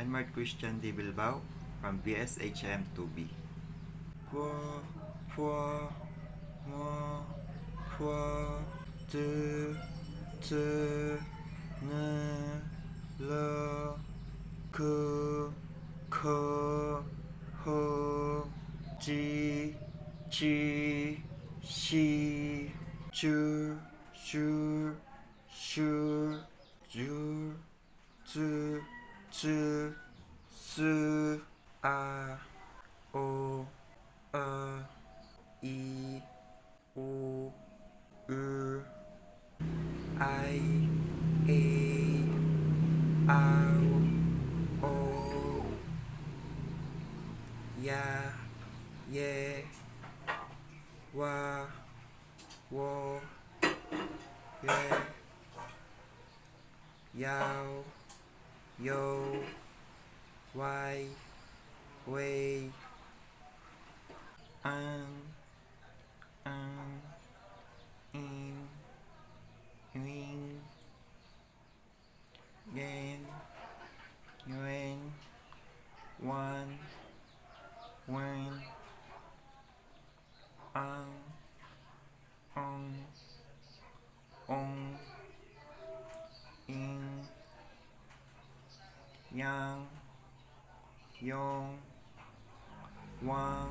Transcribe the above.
Marc Christian de Bilbao from VSHM 2B. Pua, pua, moi, pua, te, ne, le, que, ho, ji, she, chu, sure, jur, su, a, o, i, o, I, a, o, ya, ye, wa, wo, ye, yao, yo, why, way, an, in, wing, gan, yuen, one, when, ang, ong, in, yang, yong, wang,